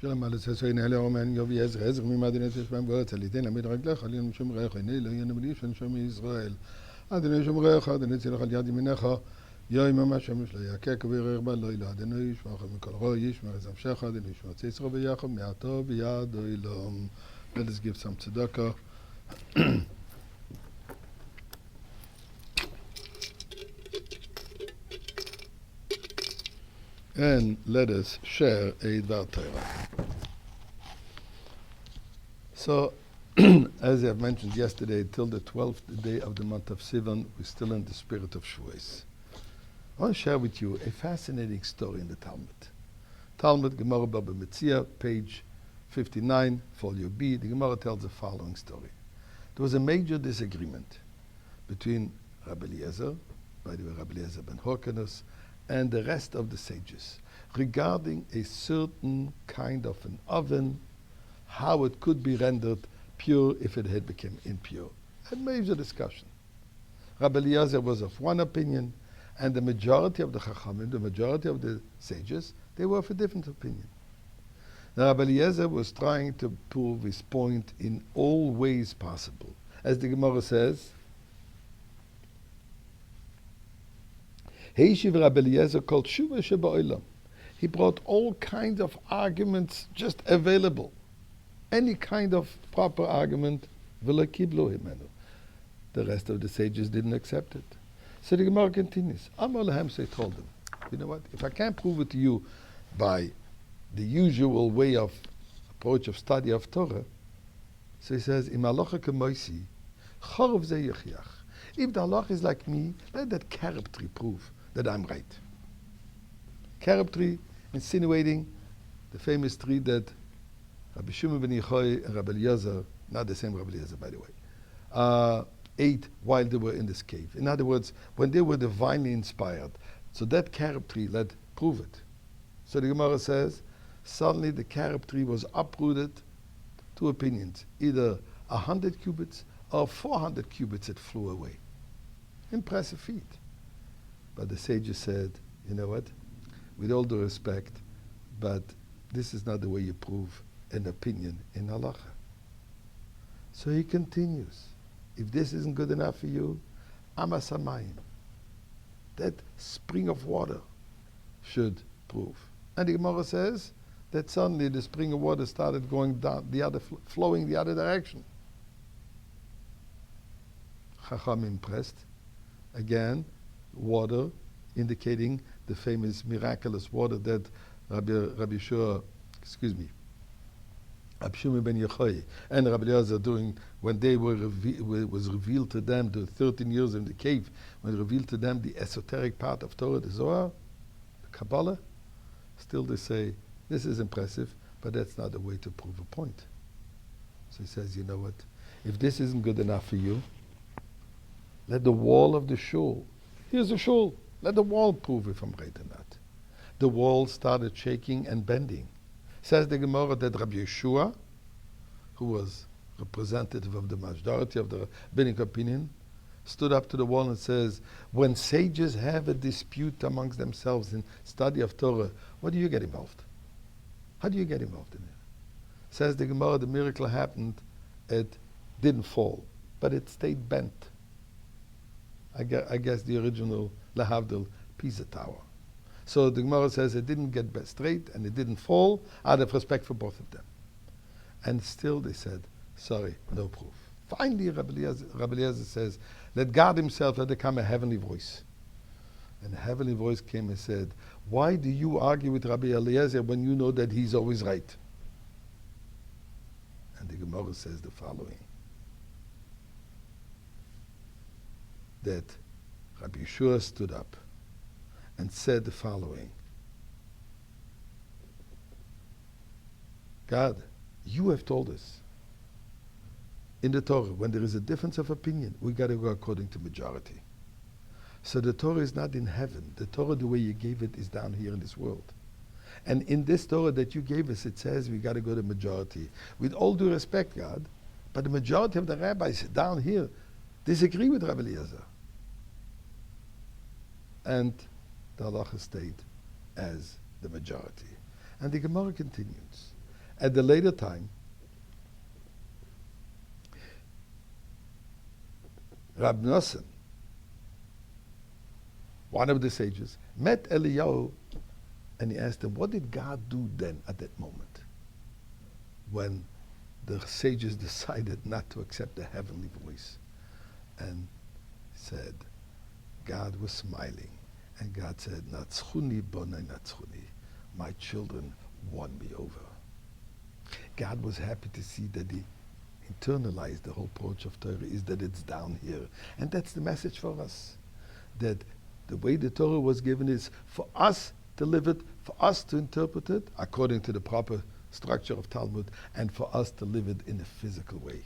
שלום על הססוין אלה אומן יובי עזר ממדינס שבם ואתה ליתן למד רגלך עלינו שומרך הנה לא ינבלי שנשום ישראל אדוני שומרך אדוני צילך על יד ימינך יוי ממש שמש לא יקק וירר בה לא ילא אדוני ישמעך מכל רוי ישמע זבשך אדוני ישמע ציסרו ויחד מעתו ביד אילום. Let us give some tzedakah. And let us share a Dvar Torah. So, as I have mentioned yesterday, till the 12th day of the month of Sivan, we're still in the spirit of Shavuos. I want to share with you a fascinating story in the Talmud. Talmud, Gemara Baba Metzia, page 59, folio B. The Gemara tells the following story. There was a major disagreement between Rabbi Eliezer, by the way, Rabbi Eliezer ben Horkanus, and the rest of the sages regarding a certain kind of an oven, how it could be rendered pure if it had become impure. A major discussion. Rabbi Eliezer was of one opinion, and the majority of the Chachamim, the majority of the sages, they were of a different opinion. Now, Rabbi Eliezer was trying to prove his point in all ways possible. As the Gemara says, Heishiv Rabbi Eliezer called Shuva Sheba'olam. He brought all kinds of arguments just available. Any kind of proper argument, V'lo kiblu himenu. The rest of the sages didn't accept it. So the Gemara continues. Amar lahem, so he told them, you know what, if I can't prove it to you by the usual way of approach of study of Torah, so he says, Im halacha kemoisi, chorov ze yechiach. If the halacha is like me, let that carob tree prove that I'm right. Carob tree, insinuating the famous tree that Rabbi Shimon ben Yochai and Rabbi Eliezer, not the same Rabbi Eliezer by the way, ate while they were in this cave. In other words, when they were divinely inspired. So that carob tree, let prove it. So the Gemara says, suddenly the carob tree was uprooted. Two opinions, either 100 cubits or 400 cubits it flew away. Impressive feat. But the sages said, you know what, with all due respect, but this is not the way you prove an opinion in halacha. So he continues, if this isn't good enough for you, amas hamayim, that spring of water should prove. And the Gemara says that suddenly the spring of water started going down, flowing the other direction. Chacham impressed. Again, water indicating the famous miraculous water that Rabbi Shua, Rabbi Shimon ben Yochai and Rabbi Eliezer doing when they were was revealed to them the 13 years in the cave, when revealed to them the esoteric part of Torah, the Zohar, the Kabbalah. Still they say, this is impressive, but that's not the way to prove a point. So he says, you know what, if this isn't good enough for you, let the wall of the shul, here's the shul, let the wall prove if I'm right or not. The wall started shaking and bending. Says the Gemara that Rabbi Yeshua, who was representative of the majority of the Rabbinic opinion, stood up to the wall and says, when sages have a dispute amongst themselves in study of Torah, what do you get involved? How do you get involved in it? Says the Gemara, the miracle happened, it didn't fall, but it stayed bent. I guess the original Lahavdil Pisa Tower. So the Gemara says it didn't get straight and it didn't fall out of respect for both of them. And still they said, sorry, no proof. Finally, Rabbi Eliezer says, let God himself, let there come a heavenly voice. And a heavenly voice came and said, why do you argue with Rabbi Eliezer when you know that he's always right? And the Gemara says the following, that Rabbi Yeshua stood up and said the following, God, you have told us in the Torah, when there is a difference of opinion, we got to go according to majority. So the Torah is not in heaven. The Torah, the way you gave it, is down here in this world. And in this Torah that you gave us, it says we got to go to majority. With all due respect, God, but the majority of the rabbis down here disagree with Rabbi Eliezer. And the halacha stayed as the majority. And the Gemara continues. At the later time, Rabbi Nosson, one of the sages, met Eliyahu and he asked him, what did God do then at that moment when the sages decided not to accept the heavenly voice? And said, God was smiling. And God said, Natzchuni bonai natzchuni. My children won me over. God was happy to see that he internalized the whole approach of Torah, is that it's down here. And that's the message for us. That the way the Torah was given is for us to live it, for us to interpret it according to the proper structure of Talmud, and for us to live it in a physical way.